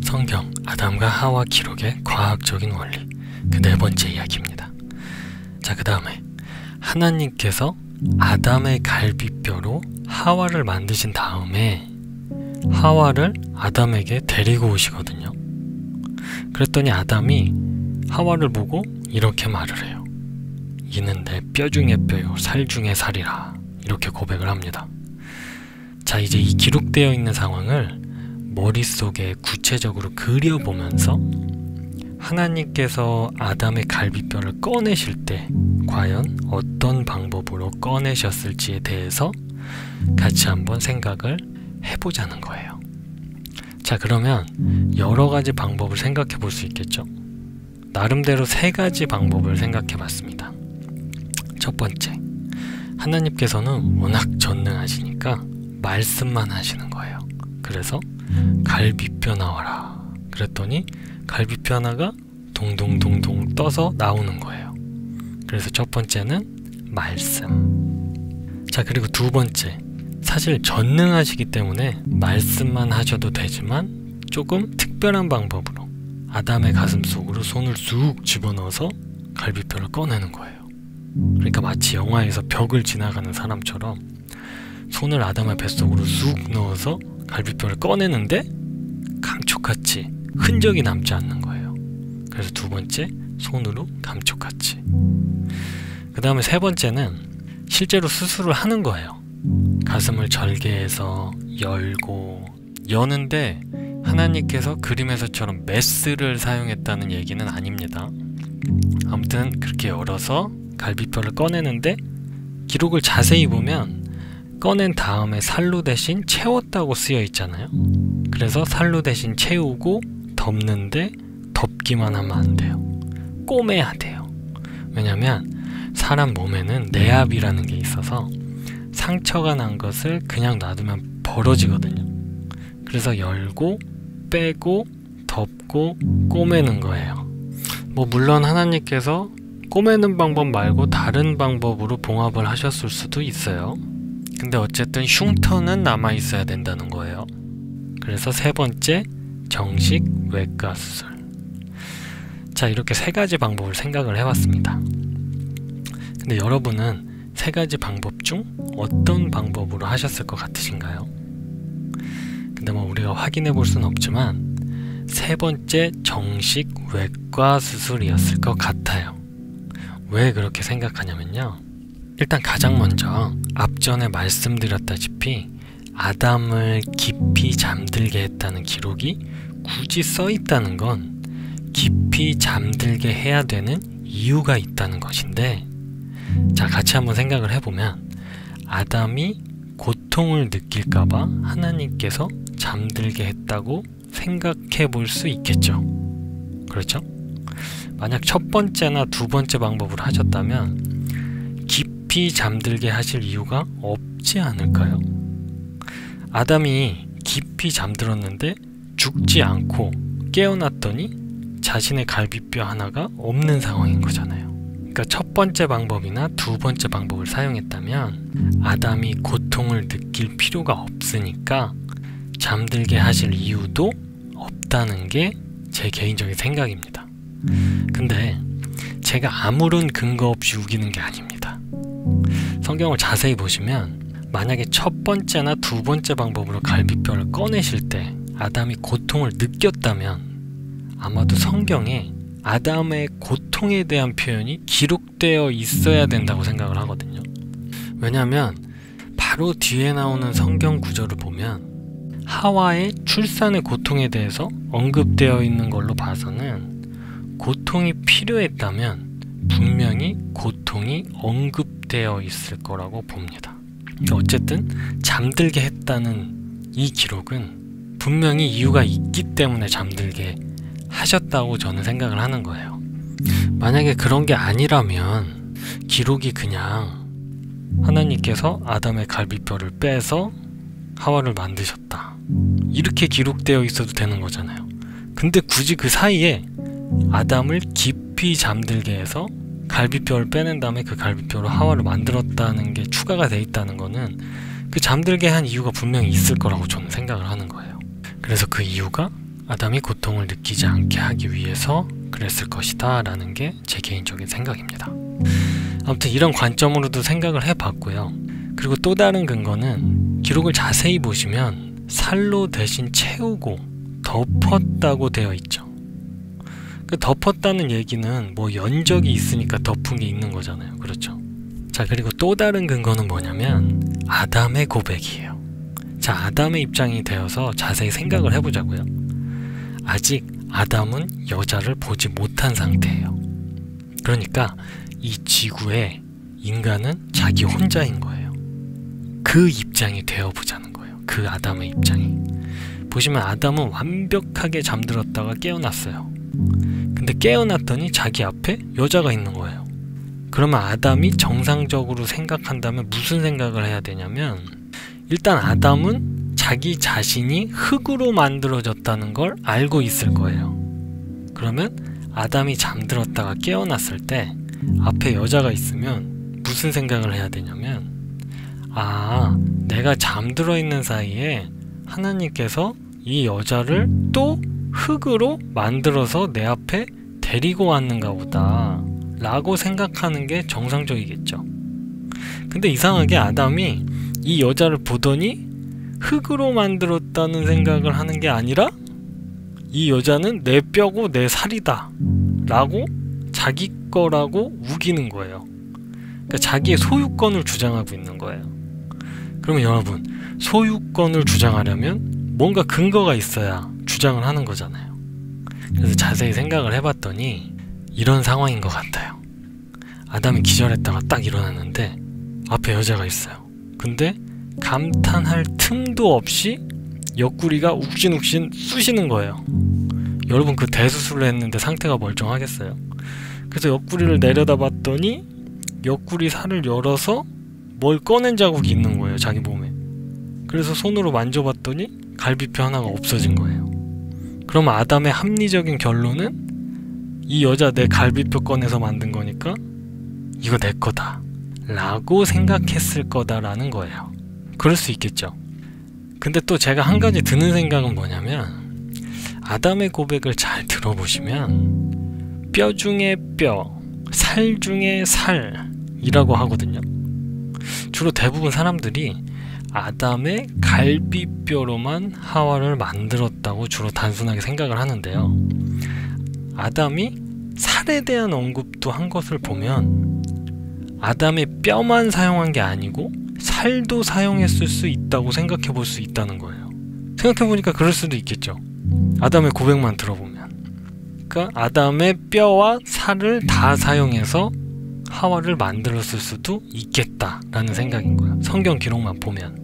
성경, 아담과 하와 기록의 과학적인 원리, 그 네 번째 이야기입니다. 자, 그 다음에 하나님께서 아담의 갈비뼈로 하와를 만드신 다음에 하와를 아담에게 데리고 오시거든요. 그랬더니 아담이 하와를 보고 이렇게 말을 해요. 이는 내 뼈 중에 뼈요 살 중에 살이라, 이렇게 고백을 합니다. 자, 이제 이 기록되어 있는 상황을 머릿속에 구체적으로 그려보면서 하나님께서 아담의 갈비뼈를 꺼내실 때 과연 어떤 방법으로 꺼내셨을지에 대해서 같이 한번 생각을 해보자는 거예요. 자, 그러면 여러 가지 방법을 생각해 볼 수 있겠죠? 나름대로 세 가지 방법을 생각해 봤습니다. 첫 번째, 하나님께서는 워낙 전능하시니까 말씀만 하시는 거예요. 그래서 갈비뼈 나와라 그랬더니 갈비뼈 하나가 동동동동 떠서 나오는 거예요. 그래서 첫 번째는 말씀. 자, 그리고 두 번째, 사실 전능하시기 때문에 말씀만 하셔도 되지만 조금 특별한 방법으로 아담의 가슴 속으로 손을 쑥 집어넣어서 갈비뼈를 꺼내는 거예요. 그러니까 마치 영화에서 벽을 지나가는 사람처럼 손을 아담의 뱃속으로 쑥 넣어서 갈비뼈를 꺼내는데 감쪽같이 흔적이 남지 않는 거예요. 그래서 두 번째, 손으로 감쪽같이. 그 다음에 세 번째는 실제로 수술을 하는 거예요. 가슴을 절개해서 열고, 여는데 하나님께서 그림에서처럼 메스를 사용했다는 얘기는 아닙니다. 아무튼 그렇게 열어서 갈비뼈를 꺼내는데 기록을 자세히 보면 꺼낸 다음에 살로 대신 채웠다고 쓰여 있잖아요. 그래서 살로 대신 채우고 덮는데 덮기만 하면 안 돼요. 꼬매야 돼요. 왜냐면 사람 몸에는 내압이라는 게 있어서 상처가 난 것을 그냥 놔두면 벌어지거든요. 그래서 열고 빼고 덮고 꼬매는 거예요. 물론 하나님께서 꼬매는 방법 말고 다른 방법으로 봉합을 하셨을 수도 있어요. 근데 어쨌든 흉터는 남아 있어야 된다는 거예요. 그래서 세 번째, 정식 외과 수술. 자, 이렇게 세 가지 방법을 생각을 해봤습니다. 근데 여러분은 세 가지 방법 중 어떤 방법으로 하셨을 것 같으신가요? 근데 우리가 확인해 볼 수는 없지만 세 번째 정식 외과 수술이었을 것 같아요. 왜 그렇게 생각하냐면요, 일단 가장 먼저 앞전에 말씀드렸다시피 아담을 깊이 잠들게 했다는 기록이 굳이 써 있다는 건 깊이 잠들게 해야 되는 이유가 있다는 것인데, 자, 같이 한번 생각을 해보면 아담이 고통을 느낄까봐 하나님께서 잠들게 했다고 생각해 볼 수 있겠죠. 그렇죠? 만약 첫 번째나 두 번째 방법을 하셨다면 깊이 잠들게 하실 이유가 없지 않을까요? 아담이 깊이 잠들었는데 죽지 않고 깨어났더니 자신의 갈비뼈 하나가 없는 상황인 거잖아요. 그러니까 첫 번째 방법이나 두 번째 방법을 사용했다면 아담이 고통을 느낄 필요가 없으니까 잠들게 하실 이유도 없다는 게 제 개인적인 생각입니다. 근데 제가 아무런 근거 없이 우기는 게 아닙니다. 성경을 자세히 보시면 만약에 첫 번째나 두 번째 방법으로 갈비뼈를 꺼내실 때 아담이 고통을 느꼈다면 아마도 성경에 아담의 고통에 대한 표현이 기록되어 있어야 된다고 생각을 하거든요. 왜냐하면 바로 뒤에 나오는 성경 구절을 보면 하와의 출산의 고통에 대해서 언급되어 있는 걸로 봐서는 고통이 필요했다면 분명히 고통이 언급되어 있을 거라고 봅니다. 어쨌든 잠들게 했다는 이 기록은 분명히 이유가 있기 때문에 잠들게 하셨다고 저는 생각을 하는 거예요. 만약에 그런 게 아니라면 기록이 그냥 하나님께서 아담의 갈비뼈를 빼서 하와를 만드셨다, 이렇게 기록되어 있어도 되는 거잖아요. 근데 굳이 그 사이에 아담을 깊이 잠들게 해서 갈비뼈를 빼낸 다음에 그 갈비뼈로 하와를 만들었다는 게 추가가 돼 있다는 거는 그 잠들게 한 이유가 분명히 있을 거라고 저는 생각을 하는 거예요. 그래서 그 이유가 아담이 고통을 느끼지 않게 하기 위해서 그랬을 것이다 라는 게 제 개인적인 생각입니다. 아무튼 이런 관점으로도 생각을 해봤고요. 그리고 또 다른 근거는 기록을 자세히 보시면 살로 대신 채우고 덮었다고 되어 있죠. 그 덮었다는 얘기는 뭐 연적이 있으니까 덮은 게 있는 거잖아요. 그렇죠? 자, 그리고 또 다른 근거는 뭐냐면 아담의 고백이에요. 자, 아담의 입장이 되어서 자세히 생각을 해보자고요. 아직 아담은 여자를 보지 못한 상태예요. 그러니까 이 지구에 인간은 자기 혼자인 거예요. 그 입장이 되어보자는 거예요. 그 아담의 입장이. 보시면 아담은 완벽하게 잠들었다가 깨어났어요. 근데 깨어났더니 자기 앞에 여자가 있는 거예요. 그러면 아담이 정상적으로 생각한다면 무슨 생각을 해야 되냐면, 일단 아담은 자기 자신이 흙으로 만들어졌다는 걸 알고 있을 거예요. 그러면 아담이 잠들었다가 깨어났을 때 앞에 여자가 있으면 무슨 생각을 해야 되냐면, 아, 내가 잠들어 있는 사이에 하나님께서 이 여자를 또 흙으로 만들어서 내 앞에 데리고 왔는가 보다 라고 생각하는 게 정상적이겠죠. 근데 이상하게 아담이 이 여자를 보더니 흙으로 만들었다는 생각을 하는 게 아니라 이 여자는 내 뼈고 내 살이다 라고 자기 거라고 우기는 거예요. 그러니까 자기의 소유권을 주장하고 있는 거예요. 그러면 여러분, 소유권을 주장하려면 뭔가 근거가 있어야 주장을 하는 거잖아요. 그래서 자세히 생각을 해봤더니 이런 상황인 것 같아요. 아담이 기절했다가 딱 일어났는데 앞에 여자가 있어요. 근데 감탄할 틈도 없이 옆구리가 욱신욱신 쑤시는 거예요. 여러분, 그 대수술을 했는데 상태가 멀쩡하겠어요? 그래서 옆구리를 내려다봤더니 옆구리 살을 열어서 뭘 꺼낸 자국이 있는 거예요, 자기 몸에. 그래서 손으로 만져봤더니 갈비뼈 하나가 없어진 거예요. 그럼 아담의 합리적인 결론은 이 여자 내 갈비뼈 꺼내서 만든 거니까 이거 내 거다 라고 생각했을 거다라는 거예요. 그럴 수 있겠죠. 근데 또 제가 한 가지 드는 생각은 뭐냐면, 아담의 고백을 잘 들어보시면 뼈 중에 뼈, 살 중에 살이라고 하거든요. 주로 대부분 사람들이 아담의 갈비뼈로만 하와를 만들었다고 주로 단순하게 생각을 하는데요. 아담이 살에 대한 언급도 한 것을 보면 아담의 뼈만 사용한 게 아니고 살도 사용했을 수 있다고 생각해 볼 수 있다는 거예요. 생각해 보니까 그럴 수도 있겠죠. 아담의 고백만 들어보면. 그러니까 아담의 뼈와 살을 다 사용해서 하와를 만들었을 수도 있겠다라는 생각인 거예요. 성경 기록만 보면.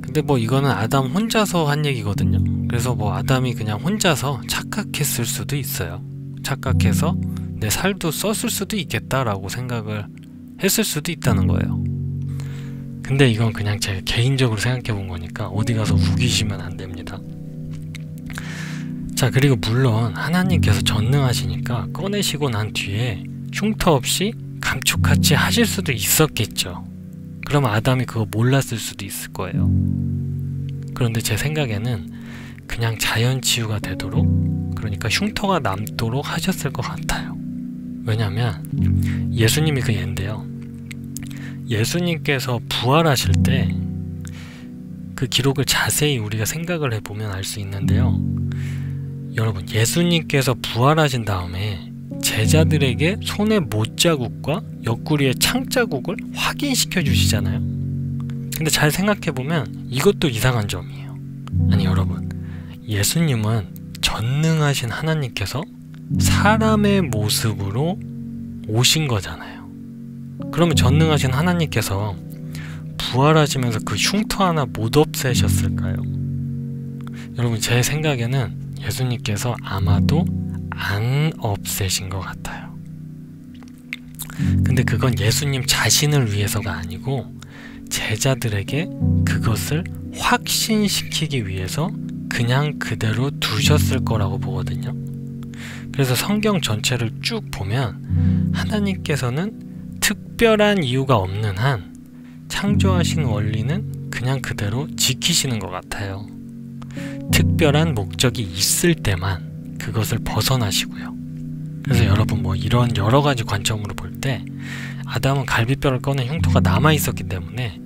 근데 뭐 이거는 아담 혼자서 한 얘기거든요. 그래서 뭐 아담이 그냥 혼자서 착각했을 수도 있어요. 착각해서 내 살도 썼을 수도 있겠다라고 생각을 했을 수도 있다는 거예요. 근데 이건 그냥 제가 개인적으로 생각해 본 거니까 어디 가서 우기시면 안 됩니다. 자, 그리고 물론 하나님께서 전능하시니까 꺼내시고 난 뒤에 흉터 없이 감쪽같이 하실 수도 있었겠죠. 그러면 아담이 그거 몰랐을 수도 있을 거예요. 그런데 제 생각에는 그냥 자연 치유가 되도록, 그러니까 흉터가 남도록 하셨을 것 같아요. 왜냐면 예수님이 그 예인데요. 예수님께서 부활하실 때 그 기록을 자세히 우리가 생각을 해보면 알 수 있는데요. 여러분, 예수님께서 부활하신 다음에 제자들에게 손의 못자국과 옆구리의 창자국을 확인시켜 주시잖아요. 근데 잘 생각해보면 이것도 이상한 점이에요. 아니 여러분, 예수님은 전능하신 하나님께서 사람의 모습으로 오신 거잖아요. 그러면 전능하신 하나님께서 부활하시면서 그 흉터 하나 못 없애셨을까요? 여러분, 제 생각에는 예수님께서 아마도 안 없애신 것 같아요. 근데 그건 예수님 자신을 위해서가 아니고 제자들에게 그것을 확신시키기 위해서 그냥 그대로 두셨을 거라고 보거든요. 그래서 성경 전체를 쭉 보면 하나님께서는 특별한 이유가 없는 한 창조하신 원리는 그냥 그대로 지키시는 것 같아요. 특별한 목적이 있을 때만 그것을 벗어나시고요. 그래서 여러분 뭐 이런 여러 가지 관점으로 볼 때 아담은 갈비뼈를 꺼낸 흉터가 남아 있었기 때문에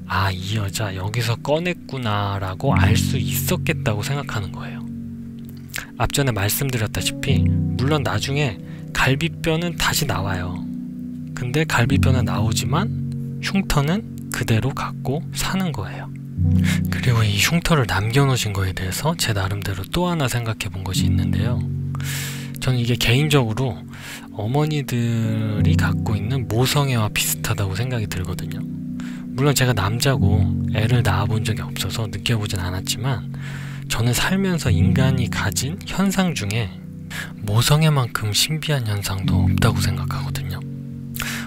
아, 이 여자 여기서 꺼냈구나 라고 알 수 있었겠다고 생각하는 거예요. 앞전에 말씀드렸다시피 물론 나중에 갈비뼈는 다시 나와요. 근데 갈비뼈는 나오지만 흉터는 그대로 갖고 사는 거예요. 그리고 이 흉터를 남겨놓으신 거에 대해서 제 나름대로 또 하나 생각해 본 것이 있는데요. 저는 이게 개인적으로 어머니들이 갖고 있는 모성애와 비슷하다고 생각이 들거든요. 물론 제가 남자고 애를 낳아본 적이 없어서 느껴보진 않았지만 저는 살면서 인간이 가진 현상 중에 모성애만큼 신비한 현상도 없다고 생각하거든요.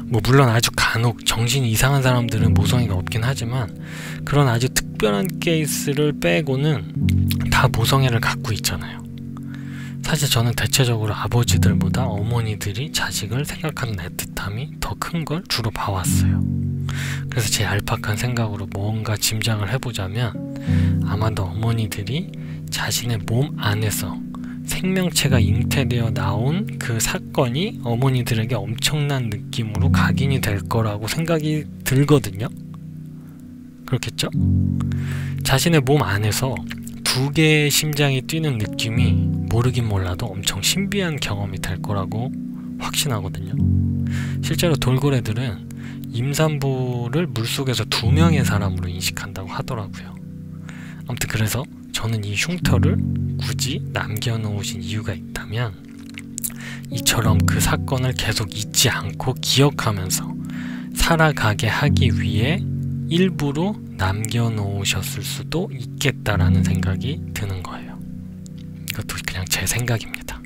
뭐 물론 아주 간혹 정신이 이상한 사람들은 모성애가 없긴 하지만 그런 아주 특별한 케이스를 빼고는 다 모성애를 갖고 있잖아요. 사실 저는 대체적으로 아버지들보다 어머니들이 자식을 생각하는 애틋함이 더 큰 걸 주로 봐왔어요. 그래서 제 얄팍한 생각으로 뭔가 짐작을 해보자면 아마도 어머니들이 자신의 몸 안에서 생명체가 잉태되어 나온 그 사건이 어머니들에게 엄청난 느낌으로 각인이 될 거라고 생각이 들거든요. 그렇겠죠? 자신의 몸 안에서 두 개의 심장이 뛰는 느낌이 모르긴 몰라도 엄청 신비한 경험이 될 거라고 확신하거든요. 실제로 돌고래들은 임산부를 물속에서 2명의 사람으로 인식한다고 하더라고요. 아무튼 그래서 저는 이 흉터를 굳이 남겨놓으신 이유가 있다면 이처럼 그 사건을 계속 잊지 않고 기억하면서 살아가게 하기 위해 일부러 남겨놓으셨을 수도 있겠다라는 생각이 드는 거예요. 이것도 그냥 제 생각입니다.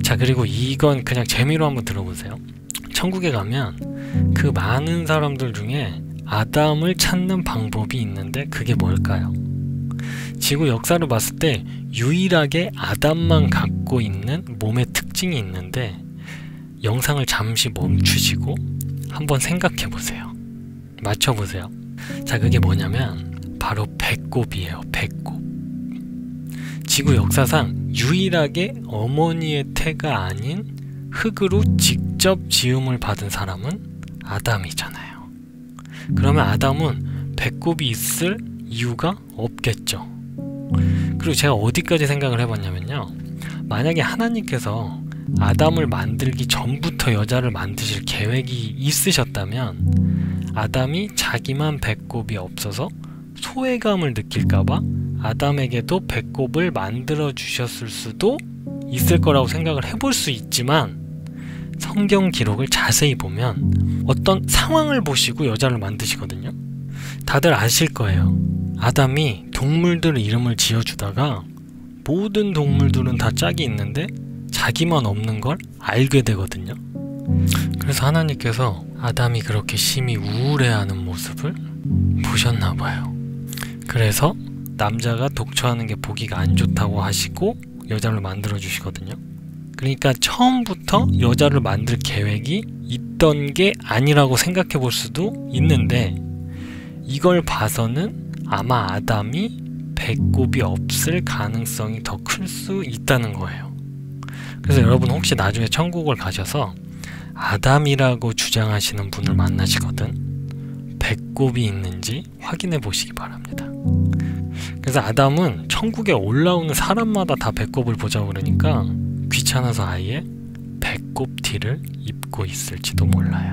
자, 그리고 이건 그냥 재미로 한번 들어보세요. 천국에 가면 그 많은 사람들 중에 아담을 찾는 방법이 있는데 그게 뭘까요? 지구 역사를 봤을 때 유일하게 아담만 갖고 있는 몸의 특징이 있는데 영상을 잠시 멈추시고 한번 생각해 보세요. 맞춰보세요. 자, 그게 뭐냐면 바로 배꼽이에요. 배꼽. 지구 역사상 유일하게 어머니의 태가 아닌 흙으로 직접 지음을 받은 사람은 아담이잖아요. 그러면 아담은 배꼽이 있을 이유가 없겠죠. 그리고 제가 어디까지 생각을 해봤냐면요, 만약에 하나님께서 아담을 만들기 전부터 여자를 만드실 계획이 있으셨다면 아담이 자기만 배꼽이 없어서 소외감을 느낄까봐 아담에게도 배꼽을 만들어 주셨을 수도 있을 거라고 생각을 해볼 수 있지만 성경 기록을 자세히 보면 어떤 상황을 보시고 여자를 만드시거든요. 다들 아실 거예요. 아담이 동물들 이름을 지어주다가 모든 동물들은 다 짝이 있는데 자기만 없는 걸 알게 되거든요. 그래서 하나님께서 아담이 그렇게 심히 우울해하는 모습을 보셨나봐요. 그래서 남자가 독처하는 게 보기가 안 좋다고 하시고 여자를 만들어 주시거든요. 그러니까 처음부터 여자를 만들 계획이 있던 게 아니라고 생각해 볼 수도 있는데 이걸 봐서는 아마 아담이 배꼽이 없을 가능성이 더 클 수 있다는 거예요. 그래서 여러분 혹시 나중에 천국을 가셔서 아담이라고 주장하시는 분을 만나시거든 배꼽이 있는지 확인해 보시기 바랍니다. 그래서 아담은 천국에 올라오는 사람마다 다 배꼽을 보자고 그러니까 귀찮아서 아예 배꼽티를 입고 있을지도 몰라요.